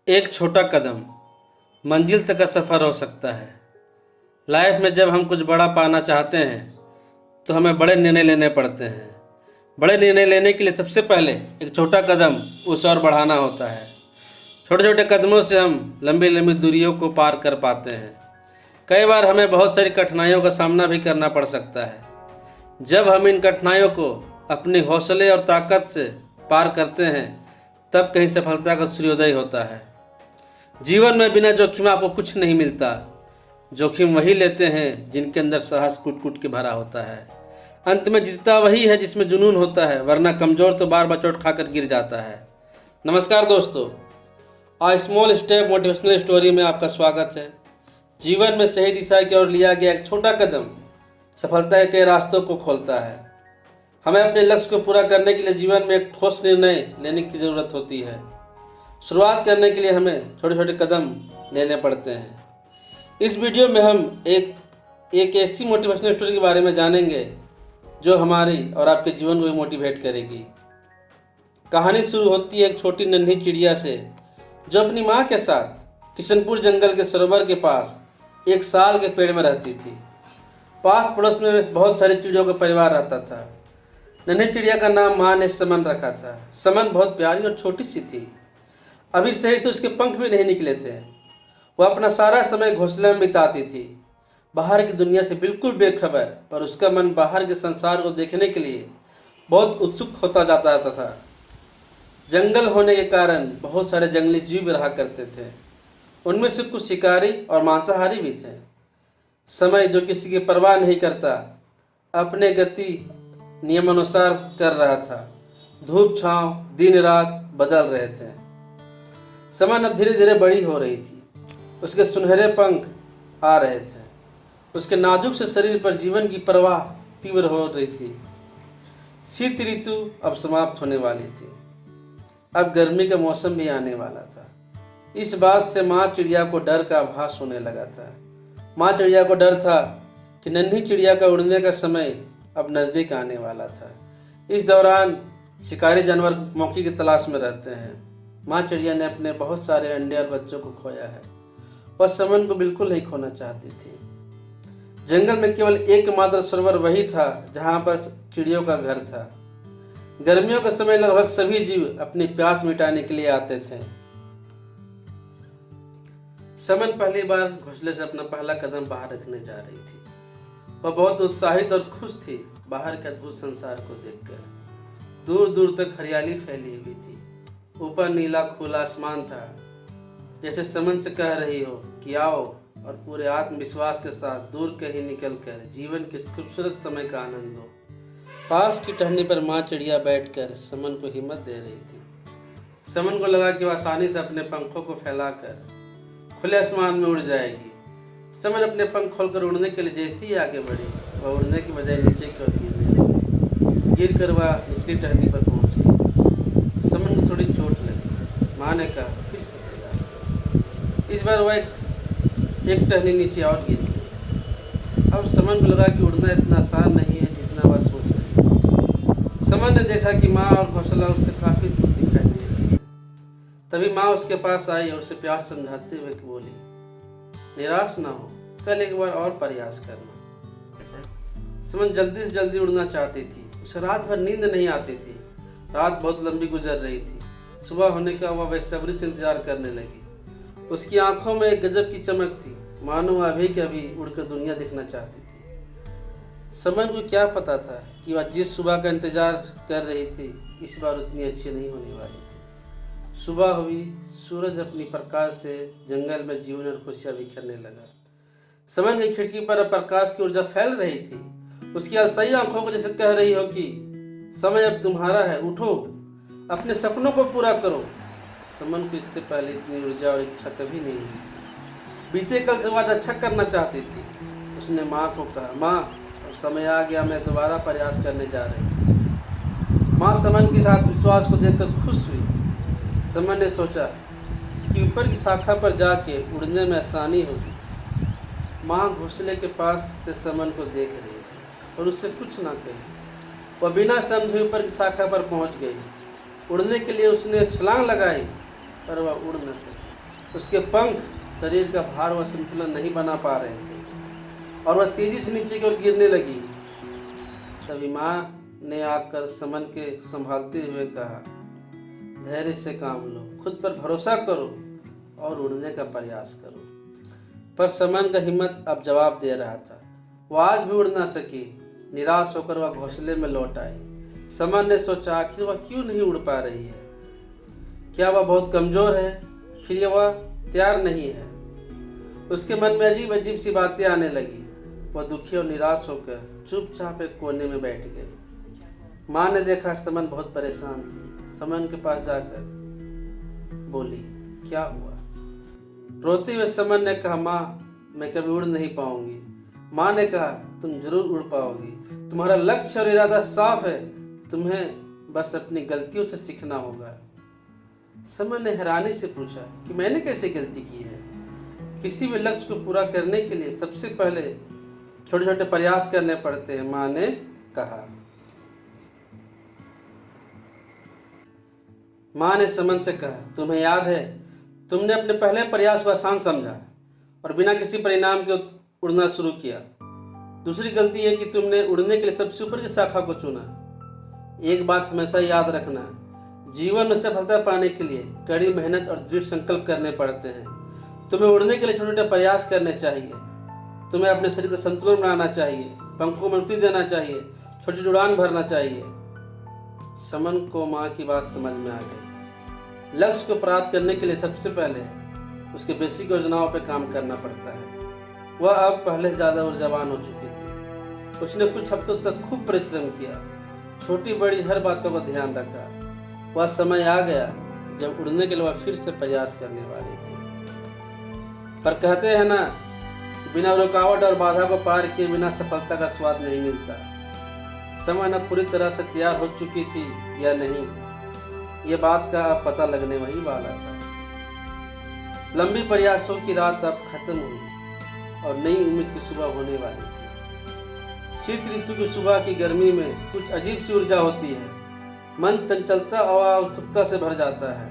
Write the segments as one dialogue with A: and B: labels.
A: एक छोटा कदम मंजिल तक का सफ़र हो सकता है। लाइफ में जब हम कुछ बड़ा पाना चाहते हैं तो हमें बड़े निर्णय लेने पड़ते हैं। बड़े निर्णय लेने के लिए सबसे पहले एक छोटा कदम उस ओर बढ़ाना होता है। छोटे छोटे कदमों से हम लंबी लंबी दूरियों को पार कर पाते हैं। कई बार हमें बहुत सारी कठिनाइयों का सामना भी करना पड़ सकता है। जब हम इन कठिनाइयों को अपने हौसले और ताकत से पार करते हैं तब कहीं सफलता का सूर्योदय होता है। जीवन में बिना जोखिम आपको कुछ नहीं मिलता। जोखिम वही लेते हैं जिनके अंदर साहस कूट कूट के भरा होता है। अंत में जीतता वही है जिसमें जुनून होता है, वरना कमज़ोर तो बार बार चोट खाकर गिर जाता है। नमस्कार दोस्तों, आ स्मॉल स्टेप मोटिवेशनल स्टोरी में आपका स्वागत है। जीवन में सही दिशा की ओर लिया गया एक छोटा कदम सफलता के रास्तों को खोलता है। हमें अपने लक्ष्य को पूरा करने के लिए जीवन में एक ठोस निर्णय लेने की ज़रूरत होती है। शुरुआत करने के लिए हमें छोटे छोटे कदम लेने पड़ते हैं। इस वीडियो में हम एक ऐसी मोटिवेशनल स्टोरी के बारे में जानेंगे जो हमारी और आपके जीवन को भी मोटिवेट करेगी। कहानी शुरू होती है एक छोटी नन्ही चिड़िया से जो अपनी माँ के साथ किशनपुर जंगल के सरोवर के पास एक साल के पेड़ में रहती थी। पास पड़ोस में बहुत सारी चिड़ियों का परिवार रहता था। नन्ही चिड़िया का नाम माँ ने समन रखा था। समन बहुत प्यारी और छोटी सी थी। अभी सही से उसके पंख भी नहीं निकले थे। वह अपना सारा समय घोंसले में बिताती थी, बाहर की दुनिया से बिल्कुल बेखबर, पर उसका मन बाहर के संसार को देखने के लिए बहुत उत्सुक होता जाता था। जंगल होने के कारण बहुत सारे जंगली जीव भी रहा करते थे। उनमें से कुछ शिकारी और मांसाहारी भी थे। समय जो किसी की परवाह नहीं करता, अपने गति नियमानुसार कर रहा था। धूप छांव दिन रात बदल रहे थे। समन अब धीरे धीरे बड़ी हो रही थी। उसके सुनहरे पंख आ रहे थे। उसके नाजुक से शरीर पर जीवन की परवाह तीव्र हो रही थी। शीत ऋतु अब समाप्त होने वाली थी। अब गर्मी का मौसम भी आने वाला था। इस बात से माँ चिड़िया को डर का आभास होने लगा था। माँ चिड़िया को डर था कि नन्ही चिड़िया का उड़ने का समय अब नज़दीक आने वाला था। इस दौरान शिकारी जानवर मौके की तलाश में रहते हैं। माँ चिड़िया ने अपने बहुत सारे अंडे और बच्चों को खोया है। वह समन को बिल्कुल नहीं खोना चाहती थी। जंगल में केवल एकमात्र सरोवर वही था जहाँ पर चिड़ियों का घर था। गर्मियों के समय लगभग सभी जीव अपनी प्यास मिटाने के लिए आते थे। समन पहली बार घोंसले से अपना पहला कदम बाहर रखने जा रही थी। वह बहुत उत्साहित और खुश थी बाहर के अद्भुत संसार को देखकर। दूर दूर तक हरियाली फैली हुई थी। ऊपर नीला खुला आसमान था, जैसे समन से कह रही हो कि आओ और पूरे आत्मविश्वास के साथ दूर कहीं निकलकर जीवन के खूबसूरत समय का आनंद लो। पास की टहनी पर माँ चिड़िया बैठकर समन को हिम्मत दे रही थी। समन को लगा कि वह आसानी से अपने पंखों को फैलाकर खुले आसमान में उड़ जाएगी। समन अपने पंख खोलकर उड़ने के लिए जैसे ही आगे बढ़ी, वह उड़ने की बजाय नीचे की ओर गिरने लगी। गिर कर वह निचली टहनी पर पहुंच गई। समन को थोड़ी चोट लगी। माँ ने कहा फिर से प्रयास करो। इस बार वह एक टहनी नीचे और गिर गई। अब समन को लगा कि उड़ना इतना आसान नहीं है जितना वह सोच रही थी। समन ने देखा कि माँ और घोंसला उससे काफ़ी दूर दिखाई दे रही है। तभी माँ उसके पास आई और उसे प्यार समझाते हुए बोली, निराश ना हो, कल एक बार और प्रयास करना। समन जल्दी से जल्दी उड़ना चाहती थी। उसे रात भर नींद नहीं आती थी। रात बहुत लंबी गुजर रही थी। सुबह होने का वह बेसब्री से इंतजार करने लगी। उसकी आंखों में एक गजब की चमक थी, मानो वह अभी के अभी उड़कर दुनिया देखना चाहती थी। समन को क्या पता था कि वह जिस सुबह का इंतजार कर रही थी इस बार उतनी अच्छी नहीं होने वाली थी। सुबह हुई, सूरज अपनी प्रकाश से जंगल में जीवन और खुशियाँ बिखरने लगा। समन की खिड़की पर प्रकाश की ऊर्जा फैल रही थी। उसकी अलसाई आंखों को जैसे कह रही हो कि समय अब तुम्हारा है, उठो, अपने सपनों को पूरा करो। समन को इससे पहले इतनी ऊर्जा और इच्छा कभी नहीं हुई थी। बीते कल से वह आज अच्छा करना चाहती थी। उसने माँ को कहा, माँ अब समय आ गया, मैं दोबारा प्रयास करने जा रही हूँ। माँ समन के साथ विश्वास को देखकर खुश हुई। समन ने सोचा कि ऊपर की शाखा पर जाके उड़ने में आसानी होगी। माँ घोंसले के पास से समन को देख रही थी और उससे कुछ ना कही। वह बिना समझे ऊपर की शाखा पर पहुंच गई। उड़ने के लिए उसने छलांग लगाई पर वह उड़ न सकी। उसके पंख शरीर का भार व संतुलन नहीं बना पा रहे थे और वह तेजी से नीचे की ओर गिरने लगी। तभी माँ ने आकर समन के संभालते हुए कहा, धैर्य से काम लो, खुद पर भरोसा करो और उड़ने का प्रयास करो। पर समन का हिम्मत अब जवाब दे रहा था। वह आज भी उड़ ना सकी। निराश होकर वह घोंसले में लौट आई। समन ने सोचा, आखिर वह क्यों नहीं उड़ पा रही है? क्या वह बहुत कमजोर है? फिर वह तैयार नहीं है? उसके मन में अजीब अजीब सी बातें आने लगी। वह दुखी और निराश होकर चुपचाप एक कोने में बैठ गई। माँ ने देखा समन बहुत परेशान थी। समन के पास जाकर बोली, क्या हुआ? रोते हुए समन ने कहा, माँ मैं कभी उड़ नहीं पाऊंगी। माँ ने कहा, तुम जरूर उड़ पाओगी। तुम्हारा लक्ष्य और इरादा साफ है, तुम्हें बस अपनी गलतियों से सीखना होगा। समन ने हैरानी से पूछा कि मैंने कैसे गलती की है? किसी भी लक्ष्य को पूरा करने के लिए सबसे पहले छोटे छोटे प्रयास करने पड़ते हैं, माँ ने कहा। माँ ने समन से कहा, तुम्हें याद है तुमने अपने पहले प्रयास को आसान समझा और बिना किसी परिणाम के उड़ना शुरू किया। दूसरी गलती है कि तुमने उड़ने के लिए सबसे ऊपर की शाखा को चुना। एक बात हमेशा याद रखना, जीवन में सफलता पाने के लिए कड़ी मेहनत और दृढ़ संकल्प करने पड़ते हैं। तुम्हें उड़ने के लिए छोटे छोटे प्रयास करने चाहिए। तुम्हें अपने शरीर का संतुलन बनाना चाहिए, पंखों को मजबूती देना चाहिए, छोटी उड़ान भरना चाहिए। समन को माँ की बात समझ में आ गई। लक्ष्य को प्राप्त करने के लिए सबसे पहले उसके बेसिक योजनाओं पर काम करना पड़ता है। वह अब पहले ज़्यादा ऊर्जावान हो चुकी थी। उसने कुछ हफ्तों तक खूब परिश्रम किया, छोटी बड़ी हर बातों का ध्यान रखा। वह समय आ गया जब उड़ने के लिए वह फिर से प्रयास करने वाली थी। पर कहते हैं ना, बिना रुकावट और बाधा को पार किए बिना सफलता का स्वाद नहीं मिलता। समन अब पूरी तरह से तैयार हो चुकी थी या नहीं, ये बात का अब पता लगने वही वाला था। लंबी प्रयासों की रात अब खत्म हुई और नई उम्मीद की सुबह होने वाली थी। शीत ऋतु की सुबह की गर्मी में कुछ अजीब सी ऊर्जा होती है। मन चंचलता और उत्सुकता से भर जाता है।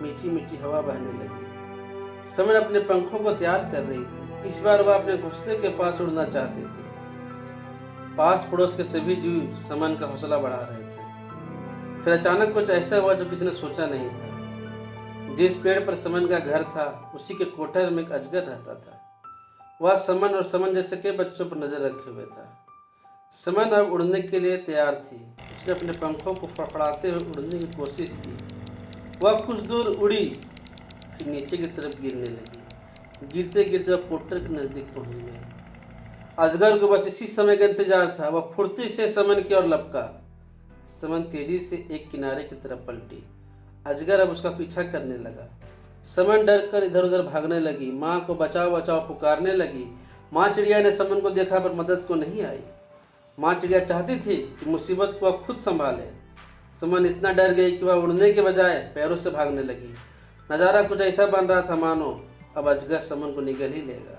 A: मीठी मीठी हवा बहने लगी। समन अपने पंखों को तैयार कर रही थी। इस बार वह अपने घोंसले के पास उड़ना चाहती थी। पास पड़ोस के सभी जीव समन का हौसला बढ़ा रहे थे। फिर अचानक कुछ ऐसा हुआ जो किसी ने सोचा नहीं था। जिस पेड़ पर समन का घर था, उसी के कोठर में एक अजगर रहता था। वह समन और समन जैसे कई बच्चों पर नजर रखे हुए था। समन अब उड़ने के लिए तैयार थी। उसने अपने पंखों को फड़फड़ाते हुए उड़ने की कोशिश की। वह कुछ दूर उड़ी, फिर नीचे की तरफ गिरने लगी। गिरते गिरते वह कोठर के नजदीक पहुंच गई। अजगर को बस इसी समय का इंतजार था। वह फुर्ती से समन की ओर लपका। समन तेजी से एक किनारे की तरफ पलटी। अजगर अब उसका पीछा करने लगा। समन डर कर इधर उधर भागने लगी। माँ को बचाओ बचाओ पुकारने लगी। माँ चिड़िया ने समन को देखा पर मदद को नहीं आई। माँ चिड़िया चाहती थी कि मुसीबत को वह खुद संभाले। समन इतना डर गई कि वह उड़ने के बजाय पैरों से भागने लगी। नज़ारा कुछ ऐसा बन रहा था मानो अब अजगर समन को निगल ही लेगा।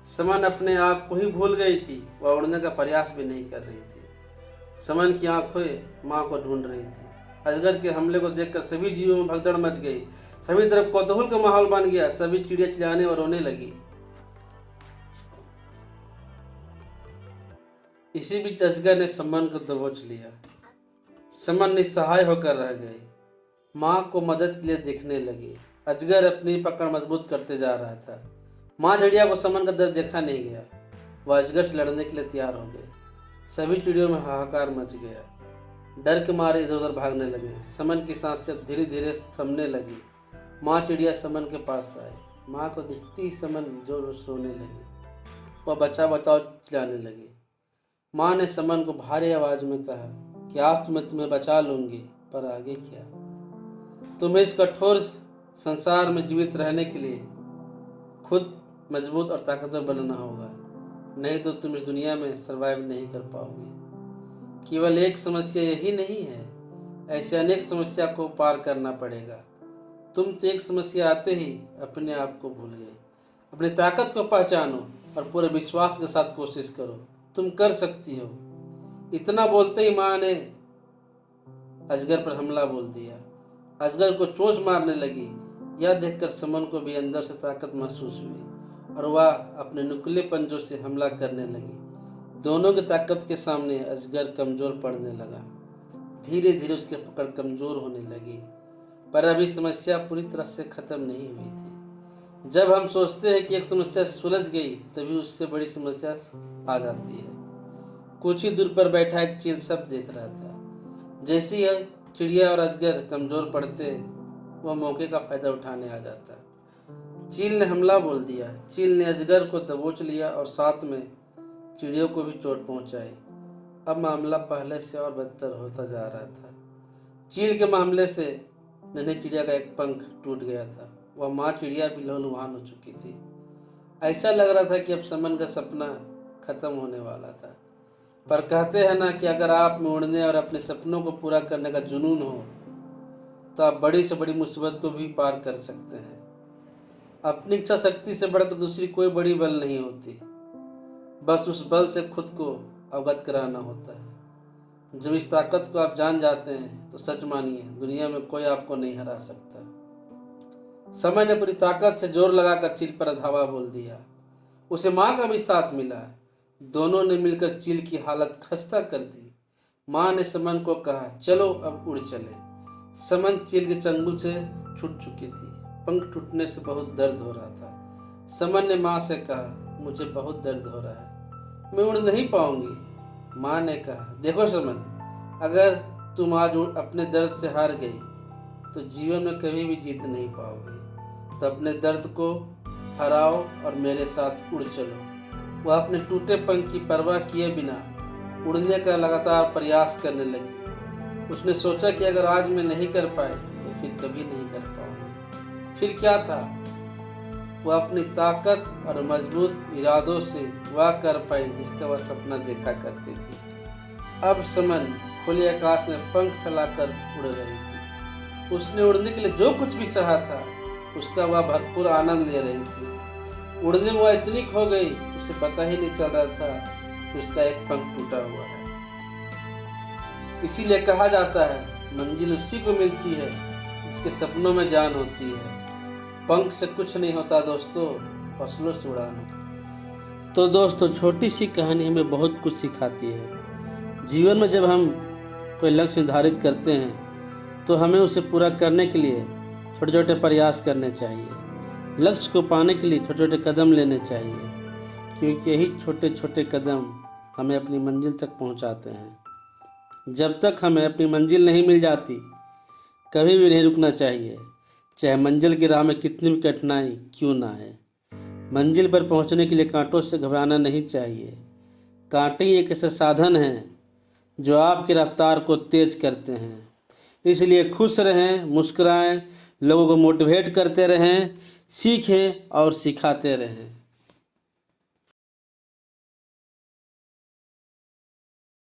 A: समन अपने आप को ही भूल गई थी। वह उड़ने का प्रयास भी नहीं कर रही थी। समन की आंखें माँ को ढूंढ रही थी। अजगर के हमले को देखकर सभी जीवों में भगदड़ मच गई। सभी तरफ कौतूहल का माहौल बन गया। सभी चिड़िया चिल्लाने और रोने लगी। इसी बीच अजगर ने समन को दबोच लिया। समन निस्सहाय होकर रह गई। माँ को मदद के लिए देखने लगी। अजगर अपनी पकड़ मजबूत करते जा रहा था। माँ चिड़िया को समन का दर्द देखा नहीं गया। वह अजगर से लड़ने के लिए तैयार हो गई। सभी चिड़ियों में हाहाकार मच गया। डर के मारे इधर उधर भागने लगे। समन की सांसें अब धीरे धीरे थमने लगी। माँ चिड़िया समन के पास आई। माँ को दिखती ही समन जोर से रोने लगी। वह बचाओ बचाओ चिल्लाने लगी। माँ ने समन को भारी आवाज में कहा कि आज मैं तुम्हें बचा लूंगी, पर आगे क्या? तुम्हें इस कठोर संसार में जीवित रहने के लिए खुद मजबूत और ताकतवर बनना होगा, नहीं तो तुम इस दुनिया में सरवाइव नहीं कर पाओगे। केवल एक समस्या यही नहीं है, ऐसे अनेक समस्या को पार करना पड़ेगा। तुम तो एक समस्या आते ही अपने आप को भूल गए। अपनी ताकत को पहचानो और पूरे विश्वास के साथ कोशिश करो। तुम कर सकती हो। इतना बोलते ही माँ ने अजगर पर हमला बोल दिया। अजगर को चोंच मारने लगी। यह देखकर समन को भी अंदर से ताकत महसूस हुई और वह अपने नुकीले पंजों से हमला करने लगी। दोनों की ताकत के सामने अजगर कमज़ोर पड़ने लगा। धीरे धीरे उसकी पकड़ कमज़ोर होने लगी, पर अभी समस्या पूरी तरह से ख़त्म नहीं हुई थी। जब हम सोचते हैं कि एक समस्या सुलझ गई, तभी उससे बड़ी समस्या आ जाती है। कुछ ही दूर पर बैठा एक चील सब देख रहा था। जैसे ही चिड़िया और अजगर कमज़ोर पड़ते, वह मौके का फ़ायदा उठाने आ जाता। चील ने हमला बोल दिया। चील ने अजगर को दबोच लिया और साथ में चिड़ियों को भी चोट पहुंचाई। अब मामला पहले से और बदतर होता जा रहा था। चील के मामले से नन्ही चिड़िया का एक पंख टूट गया था। वह माँ चिड़िया भी लहूलुहान हो चुकी थी। ऐसा लग रहा था कि अब समन का सपना खत्म होने वाला था। पर कहते हैं ना कि अगर आप में उड़ने और अपने सपनों को पूरा करने का जुनून हो, तो आप बड़ी से बड़ी मुसीबत को भी पार कर सकते हैं। अपनी इच्छा शक्ति से बढ़कर दूसरी कोई बड़ी बल नहीं होती, बस उस बल से खुद को अवगत कराना होता है। जब इस ताकत को आप जान जाते हैं, तो सच मानिए दुनिया में कोई आपको नहीं हरा सकता। समय ने पूरी ताकत से जोर लगाकर चील पर धावा बोल दिया। उसे माँ का भी साथ मिला। दोनों ने मिलकर चील की हालत खस्ता कर दी। माँ ने समन को कहा, चलो अब उड़ चले। समन चील के चंगुल से छूट चुकी थी। पंख टूटने से बहुत दर्द हो रहा था। समन ने माँ से कहा, मुझे बहुत दर्द हो रहा है, मैं उड़ नहीं पाऊंगी। माँ ने कहा, देखो समन, अगर तुम आज अपने दर्द से हार गई, तो जीवन में कभी भी जीत नहीं पाओगे। तो अपने दर्द को हराओ और मेरे साथ उड़ चलो। वह अपने टूटे पंख की परवाह किए बिना उड़ने का लगातार प्रयास करने लगी। उसने सोचा कि अगर आज मैं नहीं कर पाई, तो फिर कभी नहीं कर पाऊंगी। फिर क्या था, वह अपनी ताकत और मजबूत इरादों से वह कर पाई जिसका वह सपना देखा करती थी। अब समन खुले आकाश में पंख फैलाकर उड़ रही थी। उसने उड़ने के लिए जो कुछ भी सहा था, उसका वह भरपूर आनंद ले रही थी। उड़ने में वह इतनी खो गई, उसे पता ही नहीं चल रहा था कि उसका एक पंख टूटा हुआ है। इसीलिए कहा जाता है, मंजिल उसी को मिलती है जिसके सपनों में जान होती है। पंख से कुछ नहीं होता दोस्तों, हौसलों से उड़ाना। तो दोस्तों, छोटी सी कहानी हमें बहुत कुछ सिखाती है। जीवन में जब हम कोई लक्ष्य निर्धारित करते हैं, तो हमें उसे पूरा करने के लिए छोटे छोटे प्रयास करने चाहिए। लक्ष्य को पाने के लिए छोटे छोटे कदम लेने चाहिए, क्योंकि यही छोटे छोटे कदम हमें अपनी मंजिल तक पहुंचाते हैं। जब तक हमें अपनी मंजिल नहीं मिल जाती, कभी भी नहीं रुकना चाहिए, चाहे मंजिल की राह में कितनी भी कठिनाई क्यों ना है। मंजिल पर पहुंचने के लिए कांटों से घबराना नहीं चाहिए। कांटे एक ऐसे साधन हैं जो आपकी रफ्तार को तेज करते हैं। इसलिए खुश रहें, मुस्कुराएं, लोगों को मोटिवेट करते रहें, सीखें और सिखाते रहें।